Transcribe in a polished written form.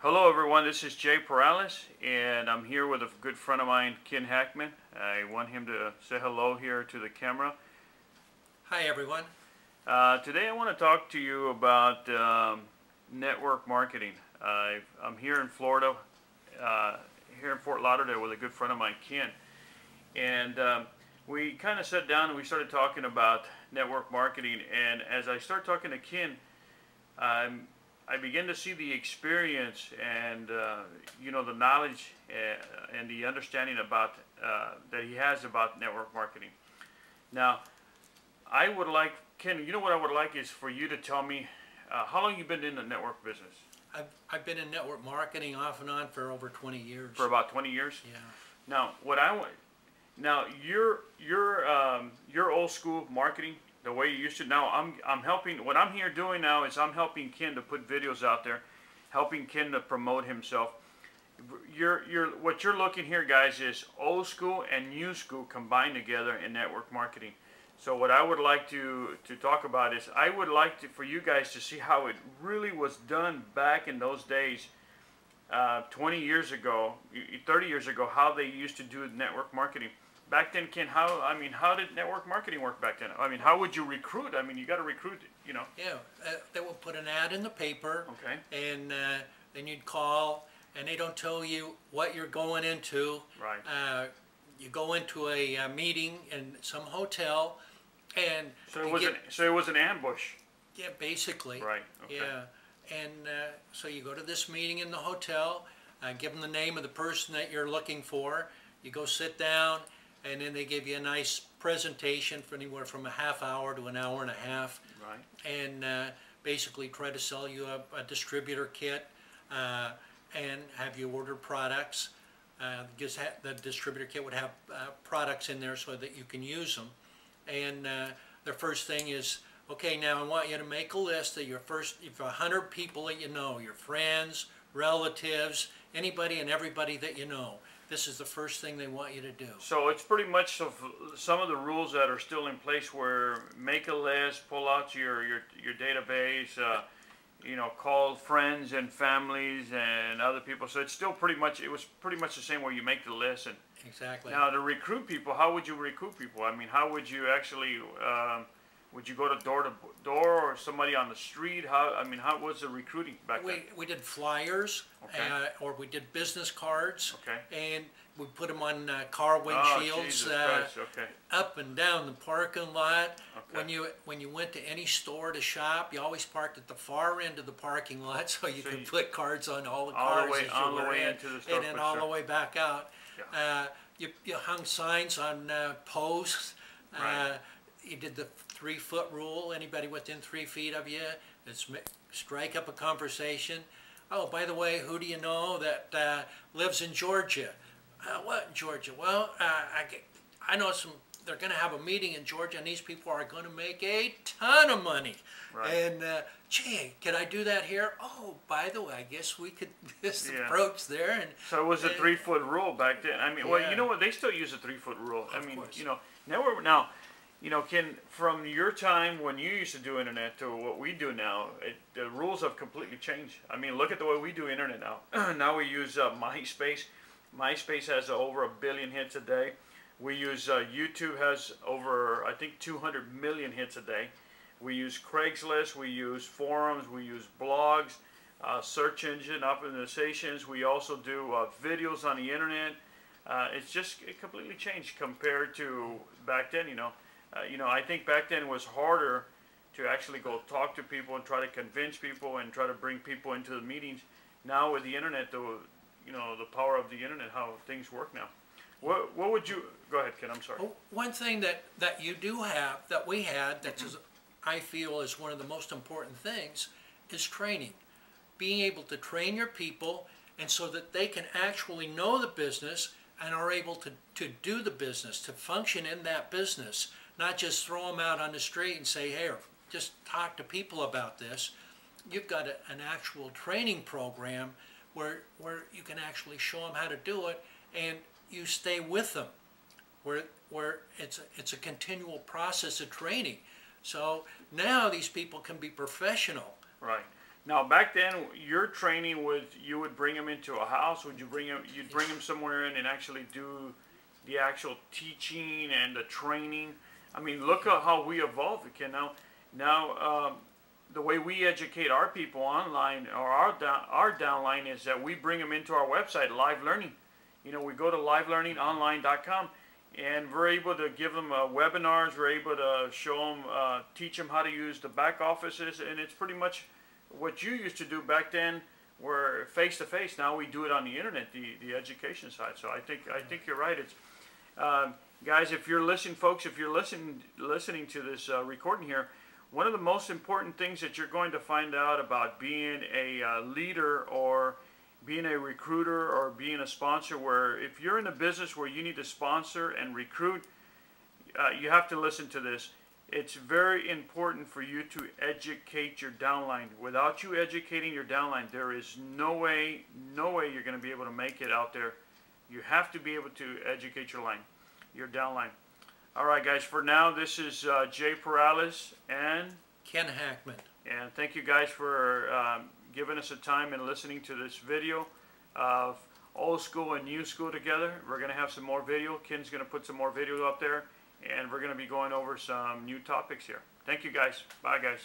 Hello everyone, this is Jay Perales, and I'm here with a good friend of mine, Ken Hackman. I want him to say hello here to the camera. Hi everyone. Today I want to talk to you about network marketing. I'm here in Florida, here in Fort Lauderdale with a good friend of mine, Ken. And we kind of sat down and we started talking about network marketing, and as I started talking to Ken, I began to see the experience and the knowledge and the understanding about that he has about network marketing. Now, I would like, Ken, what I would like is for you to tell me how long you've been in the network business. I've been in network marketing off and on for over 20 years. For about 20 years. Yeah. Now, your old school marketing, the way you used to. Now I'm helping. What I'm here doing now is I'm helping Ken to put videos out there, helping Ken to promote himself. What you're looking here, guys, is old school and new school combined together in network marketing. So what I would like to talk about is I would like for you guys to see how it really was done back in those days, 20 years ago, 30 years ago, how they used to do network marketing. Back then, Ken, how did network marketing work back then? I mean, how would you recruit? I mean, you got to recruit, Yeah, they will put an ad in the paper. Okay. And then you'd call, and they don't tell you what you're going into. Right. You go into a meeting in some hotel, and so it was an ambush. Yeah, basically. Right. Okay. Yeah, and so you go to this meeting in the hotel, give them the name of the person that you're looking for. You go sit down. And then they give you a nice presentation for anywhere from a half hour to an hour and a half. Right. And basically try to sell you a distributor kit and have you order products. Because the distributor kit would have products in there so that you can use them. And the first thing is, okay, now I want you to make a list of your first, if 100 people that you know, your friends, relatives, anybody and everybody that you know. This is the first thing they want you to do. So it's pretty much some of the rules that are still in place, where make a list, pull out your database, call friends and families and other people. So it's still it was pretty much the same where you make the list. And exactly. Now to recruit people, how would you recruit people? I mean, how would you actually? Would you go to door or somebody on the street? How was the recruiting back then? We did flyers, okay. Or we did business cards, okay. And we put them on car windshields, okay. up and down the parking lot. Okay. When you went to any store to shop, you always parked at the far end of the parking lot, so you could put cards on all the cars all the way into the store, and then all the way back out. Yeah. You hung signs on posts. Right. You did the 3-foot rule. Anybody within 3 feet of you, strike up a conversation. Oh, by the way, who do you know that lives in Georgia? What in Georgia? Well, I know some. They're going to have a meeting in Georgia, and these people are going to make a ton of money. Right. And gee, can I do that here? Oh, by the way, I guess we could approach there. And so it was a 3-foot rule back then. I mean, well, yeah. You know what? They still use a 3-foot rule. Of course. Now, Ken, from your time when you used to do internet to what we do now, the rules have completely changed. I mean, look at the way we do internet now. Now we use MySpace. MySpace has over 1 billion hits a day. We use YouTube has over, I think, 200 million hits a day. We use Craigslist. We use forums. We use blogs, search engine optimizations. We also do videos on the internet. It completely changed compared to back then. I think back then it was harder to actually go talk to people and try to convince people and try to bring people into the meetings. Now with the internet, the power of the internet, how things work now. What would you, go ahead, Ken, I'm sorry. Well, one thing that you do have, that we had, that I feel is one of the most important things, is training. Being able to train your people, and so that they can actually know the business and are able to do the business, to function in that business. Not just throw them out on the street and say, hey, just talk to people about this. You've got an actual training program where you can actually show them how to do it, and you stay with them, where it's a continual process of training. So now these people can be professional. Right. Now back then, your training was you would bring them into a house. Would you bring them? You'd bring them somewhere in and actually do the actual teaching and the training. I mean, look at how we evolved. Okay, now the way we educate our people online or our downline is that we bring them into our website, Live Learning. You know, we go to livelearningonline.com and we're able to give them webinars. We're able to show them, teach them how to use the back offices, and it's pretty much what you used to do back then, were face to face. Now we do it on the internet, the education side. So I think you're right. It's guys, if you're listening, folks, if you're listening to this recording here, one of the most important things that you're going to find out about being a leader or being a recruiter or being a sponsor, where if you're in a business where you need to sponsor and recruit, you have to listen to this. It's very important for you to educate your downline. Without you educating your downline, there is no way you're going to be able to make it out there. You have to be able to educate your downline. All right, guys, for now, this is Jay Perales and Ken Hackman. And thank you guys for giving us a time and listening to this video of old school and new school together. We're going to have some more video. Ken's going to put some more video up there, and we're going to be going over some new topics here. Thank you, guys. Bye, guys.